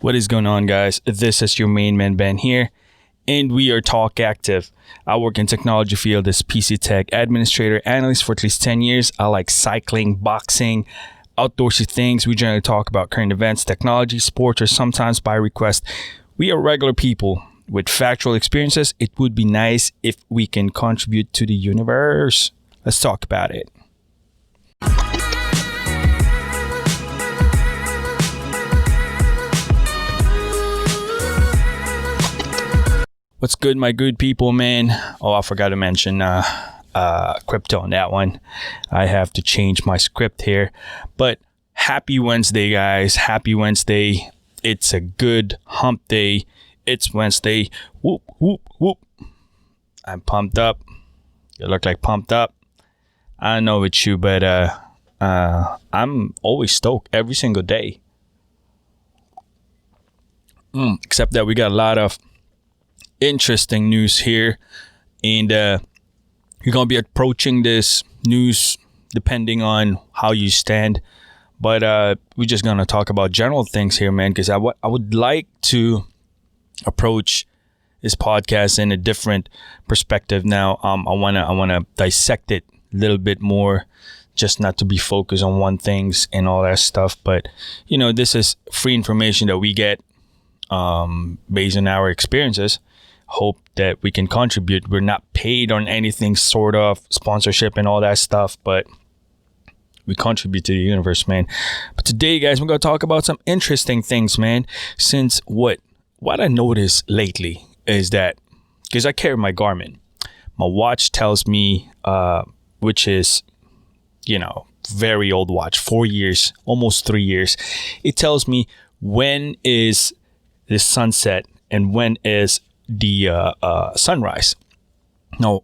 What is going on, guys? This is your main man Ben here, and we are Talk Active. I work in technology field as PC tech administrator analyst for at least 10 years. I like cycling, boxing, outdoorsy things. We generally talk about current events, technology, sports, or sometimes by request. We are regular people with factual experiences. It would be nice if we can contribute to the universe. Let's talk about it. What's good, my good people, man? Oh, I forgot to mention crypto on that one. I have to change my script here. But happy Wednesday, guys. Happy Wednesday. It's a good hump day. It's Wednesday. Whoop, whoop, whoop. I'm pumped up. You look like pumped up. I don't know it's you, but I'm always stoked every single day. Except that we got a lot of interesting news here, and you're gonna be approaching this news depending on how you stand, but we're just gonna talk about general things here, man, because I would like to approach this podcast in a different perspective now. I wanna dissect it a little bit more, just not to be focused on one things and all that stuff. But you know, this is free information that we get based on our experiences. Hope that we can contribute. We're not paid on anything sort of sponsorship and all that stuff, but we contribute to the universe, man. But today, guys, we're going to talk about some interesting things, man. Since what I noticed lately is that, because I carry my Garmin, my watch tells me, which is, you know, very old watch, 4 years, almost 3 years. It tells me when is the sunset and when is the sunrise. No,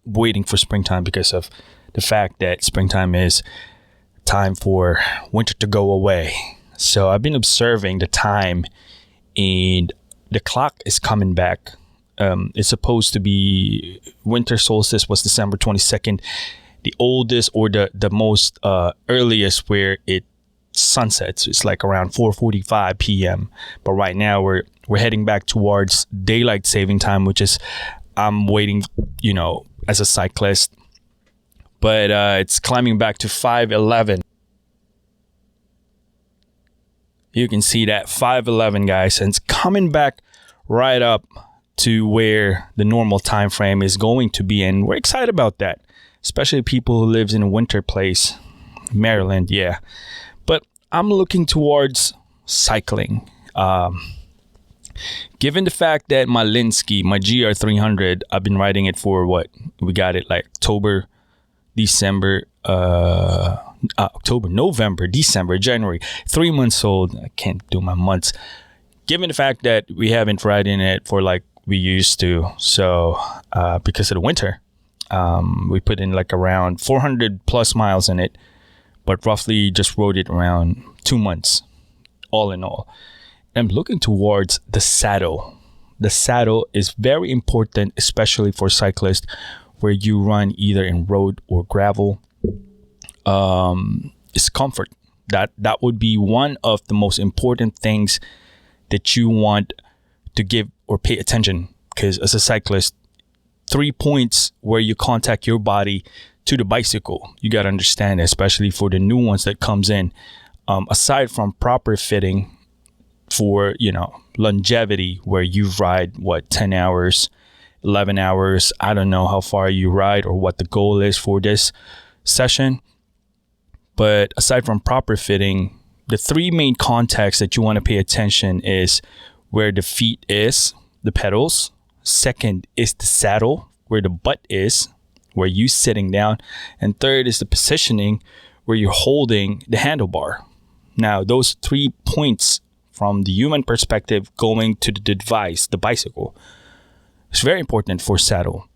waiting for springtime because of the fact that springtime is time for winter to go away. So I've been observing the time, and the clock is coming back. It's supposed to be winter solstice was December 22nd, the oldest or the most earliest where it sunsets. It's like around 4:45 p.m. But right now we're heading back towards daylight saving time, which is I'm waiting, you know, as a cyclist. But it's climbing back to 5:11. You can see that 5:11, guys, and it's coming back right up to where the normal time frame is going to be, and we're excited about that, especially people who lives in a winter place, Maryland. Yeah. I'm looking towards cycling. Given the fact that my Linsky, my GR300, I've been riding it for we got it like November, December, January, 3 months old. I can't do my months. Given the fact that we haven't ridden it for like we used to, so because of the winter, we put in like around 400 plus miles in it, but roughly just rode it around 2 months, all in all. I'm looking towards the saddle. The saddle is very important, especially for cyclists, where you run either in road or gravel. It's comfort. That would be one of the most important things that you want to give or pay attention. Because as a cyclist, 3 points where you contact your body to the bicycle, you got to understand, especially for the new ones that comes in, aside from proper fitting for, you know, longevity, where you ride 10 hours, 11 hours, I don't know how far you ride or what the goal is for this session, but aside from proper fitting, the three main contacts that you want to pay attention is where the feet is, the pedals. Second is the saddle, where the butt is, where you sitting down, and third is the positioning, where you're holding the handlebar. Now, those 3 points from the human perspective going to the device, the bicycle, it's very important for saddle.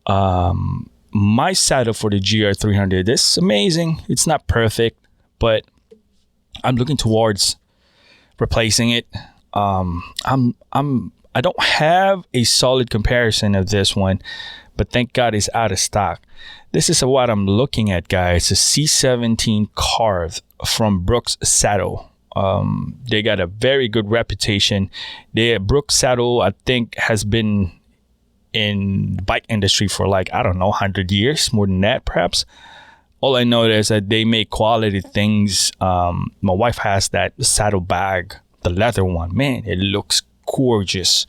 My saddle for the GR300 is amazing. It's not perfect, but I'm looking towards replacing it. I don't have a solid comparison of this one, but thank God it's out of stock. This is what I'm looking at, guys. A C17 carved from Brooks Saddle. They got a very good reputation. Brooks Saddle, I think, has been in the bike industry for like, I don't know, 100 years, more than that perhaps. All I know is that they make quality things. My wife has that saddle bag, the leather one. Man, it looks gorgeous.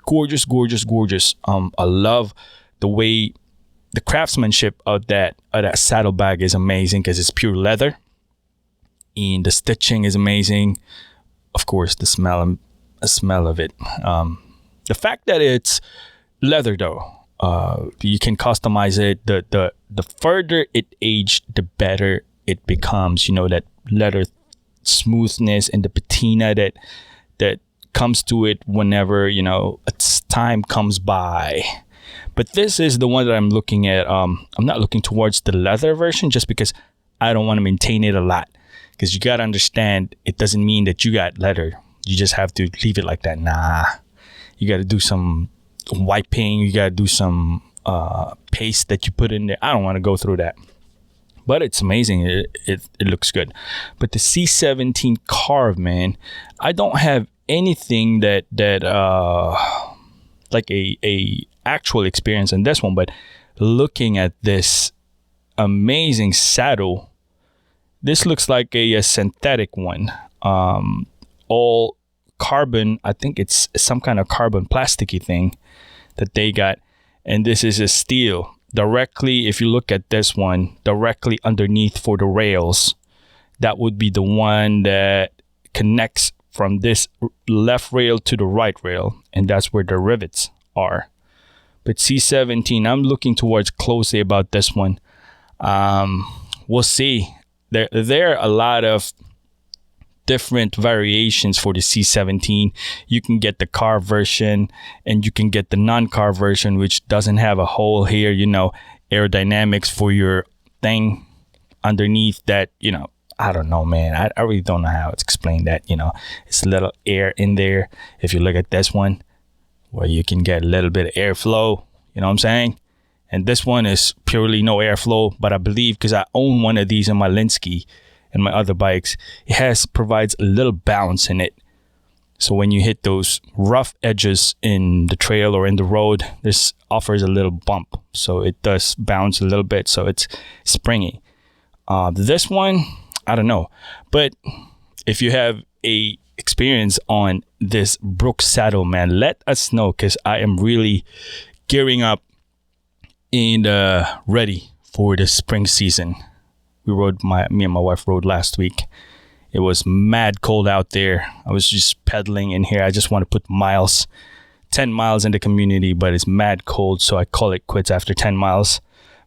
Gorgeous, gorgeous, gorgeous. I love the way the craftsmanship of that saddlebag is amazing because it's pure leather, and the stitching is amazing. Of course, the smell of it. The fact that it's leather, though, you can customize it. The further it aged, the better it becomes. You know, that leather smoothness and the patina that comes to it whenever, you know, its time comes by. But this is the one that I'm looking at. I'm not looking towards the leather version just because I don't want to maintain it a lot. Because you got to understand, it doesn't mean that you got leather. You just have to leave it like that. Nah. You got to do some wiping. You got to do some paste that you put in there. I don't want to go through that. But it's amazing. It looks good. But the C17 Carve, man, I don't have anything that like a actual experience in this one, but looking at this amazing saddle, this looks like a synthetic one, all carbon. I think it's some kind of carbon plasticky thing that they got, and this is a steel directly. If you look at this one directly underneath for the rails, that would be the one that connects from this left rail to the right rail, and that's where the rivets are. But C17, I'm looking towards closely about this one. We'll see. There are a lot of different variations for the C17. You can get the carved version, and you can get the non-carved version, which doesn't have a hole here, you know, aerodynamics for your thing underneath that, you know, I don't know, man. I really don't know how to explain that, you know. It's a little air in there. If you look at this one, where you can get a little bit of airflow, you know what I'm saying? And this one is purely no airflow, but I believe because I own one of these in my Linsky and my other bikes, it provides a little bounce in it. So when you hit those rough edges in the trail or in the road, this offers a little bump. So it does bounce a little bit, so it's springy. This one, I don't know. But if you have a experience on this Brooks saddle, man, let us know, because I am really gearing up and ready for the spring season. Me and my wife rode last week. It was mad cold out there. I was just pedaling in here. I just want to put 10 miles in the community, but it's mad cold, so I call it quits after 10 miles.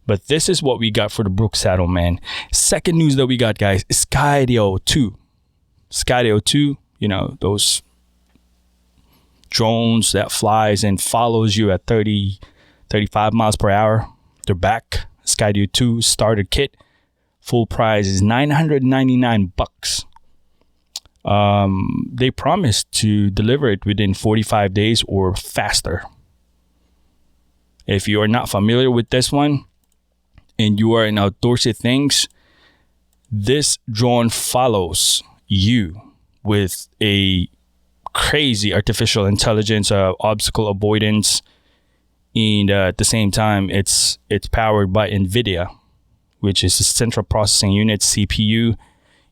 But this is what we got for the Brooks saddle, man. Second news that we got, guys, is Skydio II. Skydio II, you know, those drones that flies and follows you at 30, 35 miles per hour. They're back. Skydio II starter kit. Full price is $999. They promised to deliver it within 45 days or faster. If you are not familiar with this one and you are in outdoorsy things, this drone follows you with a crazy artificial intelligence, obstacle avoidance, and at the same time, it's powered by NVIDIA, which is the central processing unit, CPU.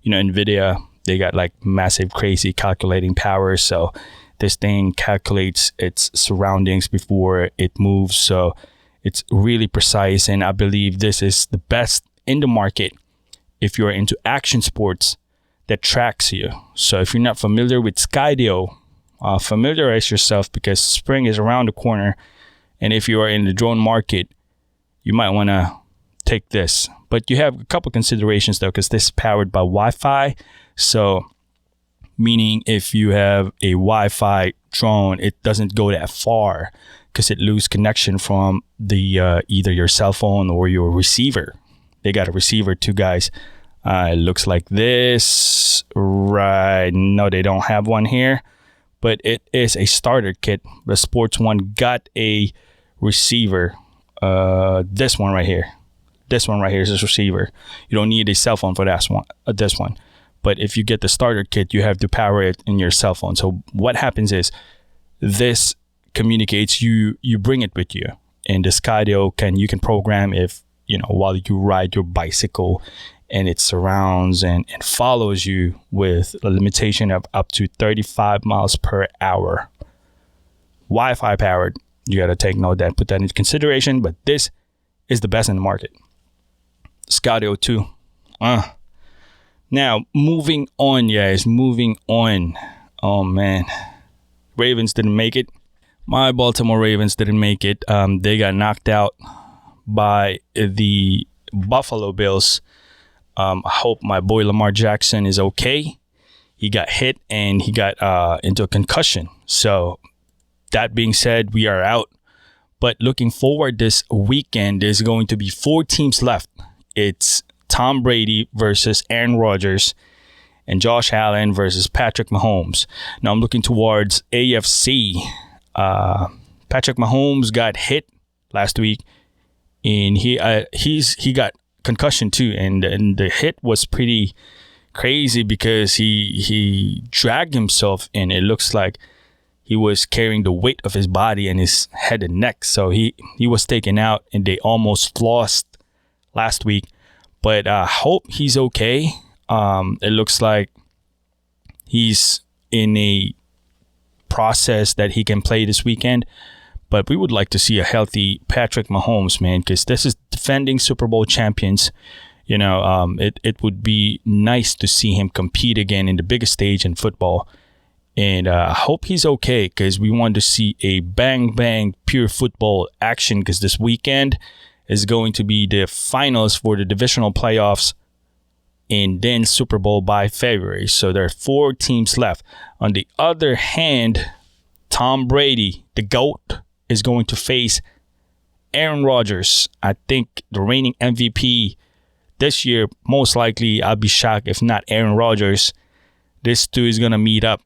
You know, NVIDIA, they got like massive, crazy calculating power. So this thing calculates its surroundings before it moves. So it's really precise. And I believe this is the best in the market if you're into action sports that tracks you. So if you're not familiar with Skydio, familiarize yourself, because spring is around the corner. And if you are in the drone market, you might want to take this. But you have a couple considerations though, because this is powered by Wi-Fi. So meaning if you have a Wi-Fi drone, it doesn't go that far because it loses connection from the either your cell phone or your receiver. They got a receiver too, guys. It looks like this, right? No, they don't have one here, but it is a starter kit. The sports one got a receiver. This one right here. This one right here is a receiver. You don't need a cell phone for this one. But if you get the starter kit, you have to power it in your cell phone. So what happens is this communicates, you bring it with you. And the Skydio you can program if, while you ride your bicycle, and it surrounds and follows you with a limitation of up to 35 miles per hour. Wi-Fi powered. You got to take note of that, put that into consideration. But this is the best in the market. Skydio II. Now, moving on, guys. Moving on. Oh, man. Ravens didn't make it. My Baltimore Ravens didn't make it. They got knocked out by the Buffalo Bills. I hope my boy Lamar Jackson is okay. He got hit and he got into a concussion. So that being said, we are out. But looking forward this weekend, there's going to be 4 teams left. It's Tom Brady versus Aaron Rodgers and Josh Allen versus Patrick Mahomes. Now I'm looking towards AFC. Patrick Mahomes got hit last week, and he got concussion too, and the hit was pretty crazy because he dragged himself, and it looks like he was carrying the weight of his body and his head and neck. So he was taken out, and they almost lost last week. But I hope he's okay. It looks like he's in a process that he can play this weekend. But we would like to see a healthy Patrick Mahomes, man, because this is defending Super Bowl champions. It would be nice to see him compete again in the biggest stage in football. And I hope he's okay, because we want to see a bang pure football action, because this weekend is going to be the finals for the divisional playoffs and then Super Bowl by February. So there are 4 teams left. On the other hand, Tom Brady, the GOAT, is going to face Aaron Rodgers. I think the reigning MVP this year, most likely, I'll be shocked if not Aaron Rodgers. This two is going to meet up.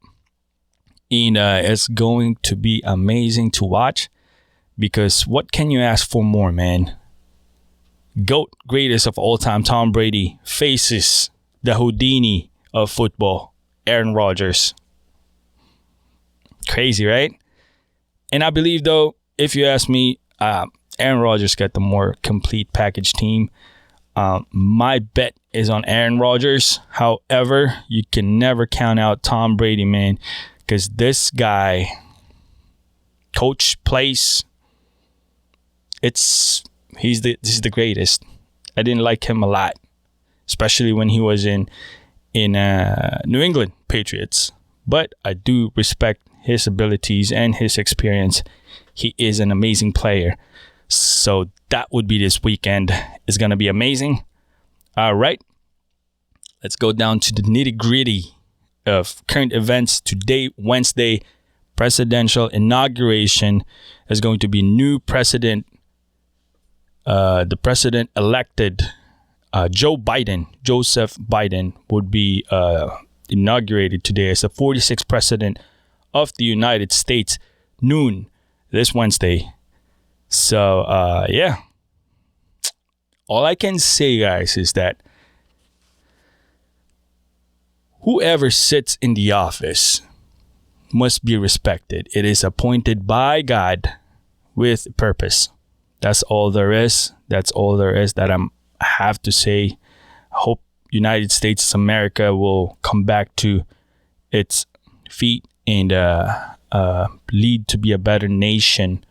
And it's going to be amazing to watch, because what can you ask for more, man? GOAT, greatest of all time, Tom Brady, faces the Houdini of football, Aaron Rodgers. Crazy, right? And I believe, though, if you ask me, Aaron Rodgers got the more complete package team. My bet is on Aaron Rodgers. However, you can never count out Tom Brady, man, because this guy, coach, plays. This is the greatest. I didn't like him a lot, especially when he was in New England Patriots. But I do respect his abilities and his experience. He is an amazing player. So that would be this weekend. It's going to be amazing. All right. Let's go down to the nitty-gritty of current events. Today, Wednesday, presidential inauguration. Is going to be new president. The president elected, Joseph Biden, would be inaugurated today as the 46th president of the United States, noon this Wednesday. So, yeah. All I can say, guys, is that whoever sits in the office must be respected. It is appointed by God with purpose. That's all there is. That's all there is that I have to say. I hope United States of America will come back to its feet and lead to be a better nation.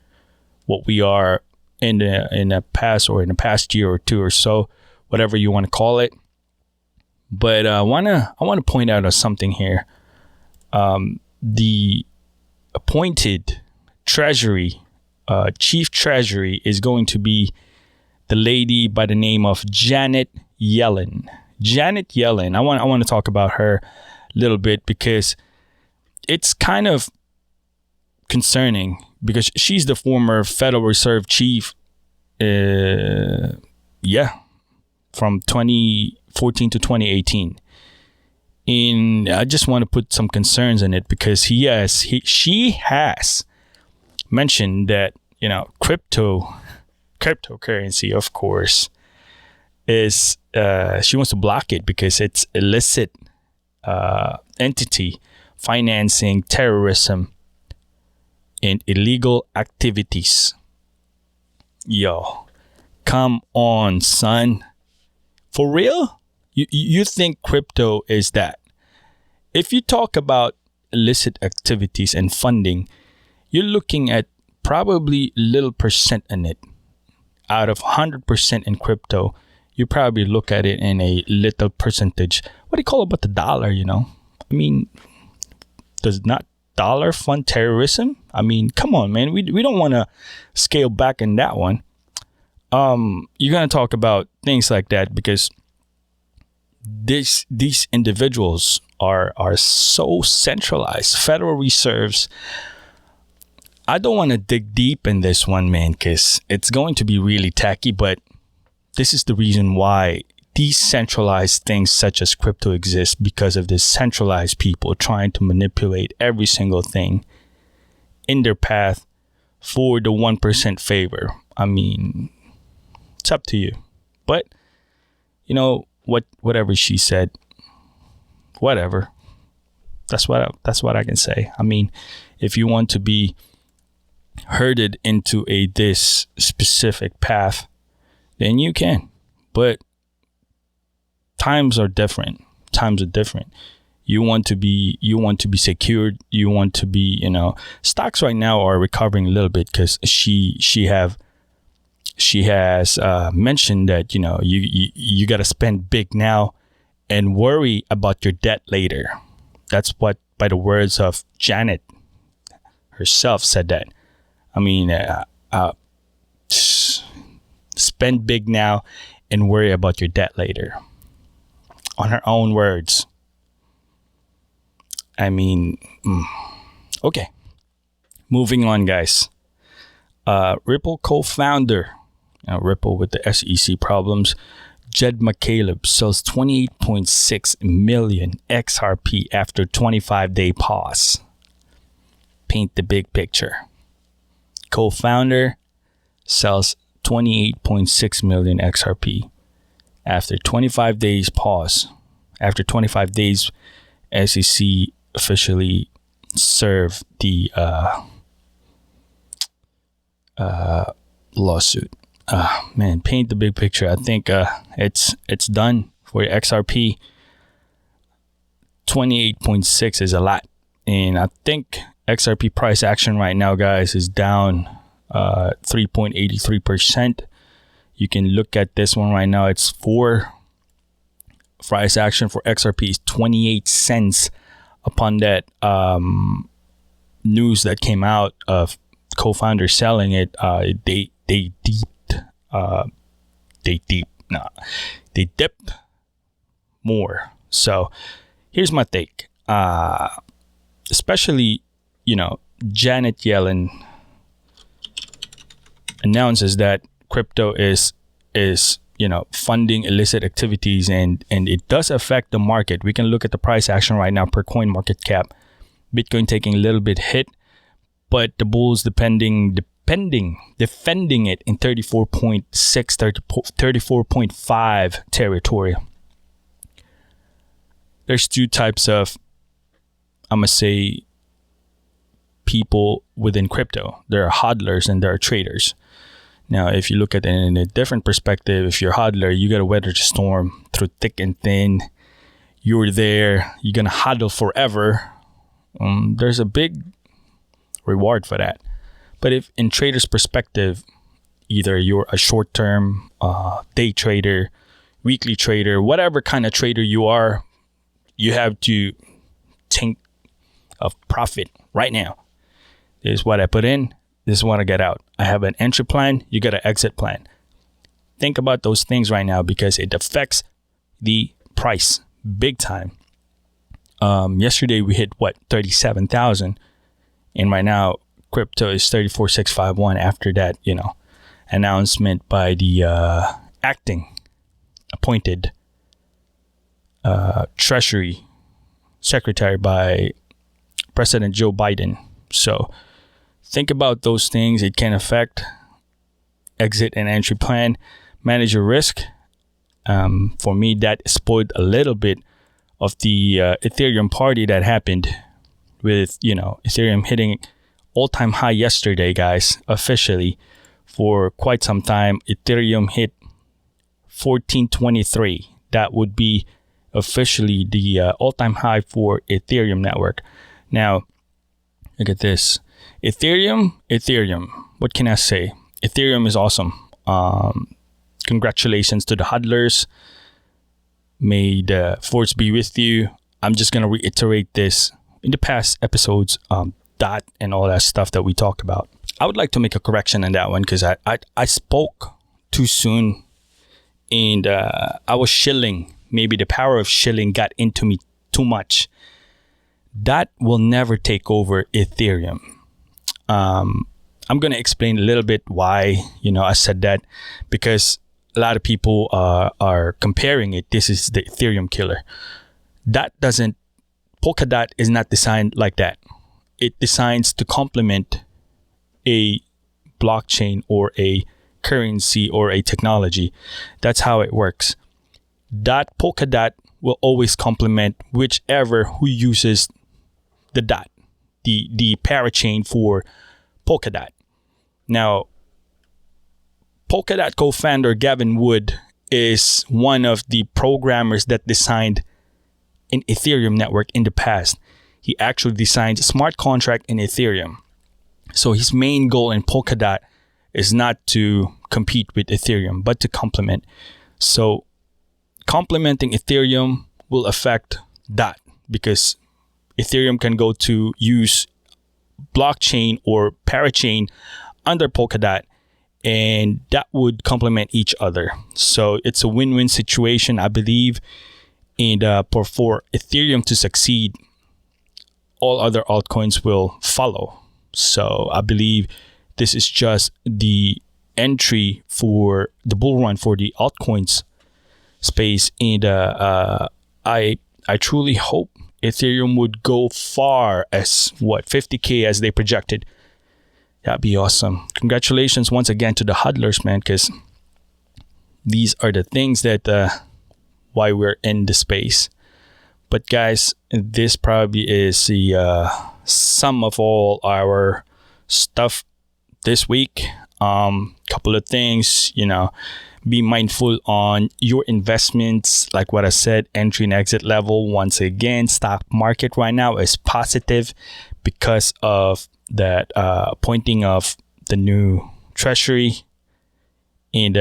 What we are in the past year or two or so, whatever you want to call it. But I want to point out something here. The appointed chief treasury is going to be the lady by the name of Janet Yellen. Janet Yellen. I want to talk about her a little bit, because it's kind of concerning, because she's the former Federal Reserve chief. From 2014 to 2018. And I just want to put some concerns in it, because she has mentioned that, cryptocurrency, of course, is she wants to block it because it's illicit entity financing terrorism and illegal activities. Yo, come on, son. For real? You think crypto is that? If you talk about illicit activities and funding, you're looking at probably little percent in it. Out of 100% in crypto, you probably look at it in a little percentage. What do you call about the dollar, I mean, does not dollar fund terrorism? I mean, come on, man. We don't want to scale back in that one. You're going to talk about things like that because these individuals are so centralized. Federal Reserves. I don't want to dig deep in this one, man, because it's going to be really tacky, but this is the reason why decentralized things such as crypto exist, because of this centralized people trying to manipulate every single thing in their path for the 1% favor. I mean, it's up to you. But, whatever she said, whatever. That's what I can say. I mean, if you want to be herded into this specific path, then you can. But times are different. You want to be secured. You want to be, stocks right now are recovering a little bit because she has mentioned that, you got to spend big now and worry about your debt later. That's what, by the words of Janet herself, said that. I mean, spend big now and worry about your debt later. On her own words. I mean, okay. Moving on, guys. Ripple co-founder, Ripple with the SEC problems, Jed McCaleb sells 28.6 million XRP after 25-day pause. Paint the big picture. Co-founder sells 28.6 million XRP after 25 days pause. After 25 days, SEC officially served the lawsuit. Man, paint the big picture. I think it's done for XRP. 28.6 is a lot, and I think XRP price action right now, guys, is down 3.83%. You can look at this one right now. It's price action for XRP is 28 cents upon that news that came out of co-founder selling it. They dipped more. So here's my take. Especially, Janet Yellen announces that crypto is funding illicit activities, and it does affect the market. We can look at the price action right now per coin market cap. Bitcoin taking a little bit hit, but the bulls defending it in 34.6, 34.5 territory. There's two types of, I'm gonna say, people within crypto. There are hodlers and there are traders. Now, if you look at it in a different perspective, if you're a hodler, you got to weather the storm through thick and thin. You're there. You're going to hodl forever. There's a big reward for that. But if in trader's perspective, either you're a short-term day trader, weekly trader, whatever kind of trader you are, you have to think of profit right now. This is what I put in. This is what I get out. I have an entry plan. You got an exit plan. Think about those things right now because it affects the price big time. Yesterday we hit 37,000, and right now crypto is 34,651 after that, announcement by the appointed Treasury Secretary by President Joe Biden. So think about those things. It can affect exit and entry plan. Manage your risk. For me, that spoiled a little bit of the Ethereum party that happened with, Ethereum hitting all-time high yesterday, guys, officially. For quite some time, Ethereum hit 1423. That would be officially the all-time high for Ethereum network. Now, look at this. Ethereum. What can I say? Ethereum is awesome. Congratulations to the hodlers. May the force be with you. I'm just going to reiterate this in the past episodes, DOT and all that stuff that we talked about. I would like to make a correction on that one because I spoke too soon and I was shilling. Maybe the power of shilling got into me too much. That will never take over Ethereum. I'm going to explain a little bit why, I said that, because a lot of people are comparing it. This is the Ethereum killer. Polkadot is not designed like that. It designs to complement a blockchain or a currency or a technology. That's how it works. Polkadot will always complement whichever who uses the dot, the parachain for Polkadot. Now, Polkadot co-founder Gavin Wood is one of the programmers that designed an Ethereum network in the past. He actually designed a smart contract in Ethereum. So his main goal in Polkadot is not to compete with Ethereum, but to complement. So complementing Ethereum will affect DOT because Ethereum can go to use blockchain or parachain under Polkadot, and that would complement each other. So it's a win-win situation, I believe. And for Ethereum to succeed, all other altcoins will follow. So I believe this is just the entry for the bull run for the altcoins space. And I truly hope Ethereum would go far as 50K as they projected. That'd be awesome. Congratulations once again to the hodlers, man, because these are the things that why we're in the space. But guys, this probably is the sum of all our stuff this week. Couple of things, be mindful on your investments. Like what I said, entry and exit level. Once again, stock market right now is positive because of that appointing of the new treasury. And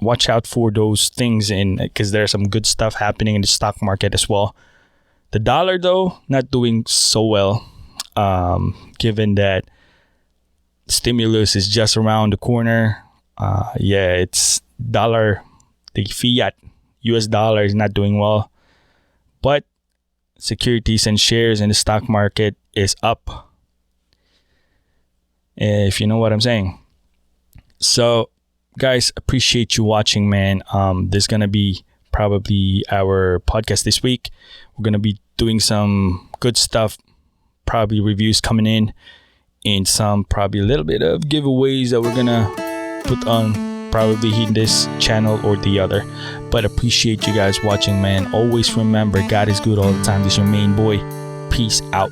watch out for those things because there's some good stuff happening in the stock market as well. The dollar, though, not doing so well, given that stimulus is just around the corner. It's dollar, the fiat US dollar is not doing well, but securities and shares in the stock market is up, if you know what I'm saying. So guys, appreciate you watching, man. This is gonna be probably our podcast this week. We're gonna be doing some good stuff, probably reviews coming in, and some probably a little bit of giveaways that we're gonna put on probably in this channel or the other. But appreciate you guys watching, man. Always remember, God is good all the time. This is your main boy. Peace out.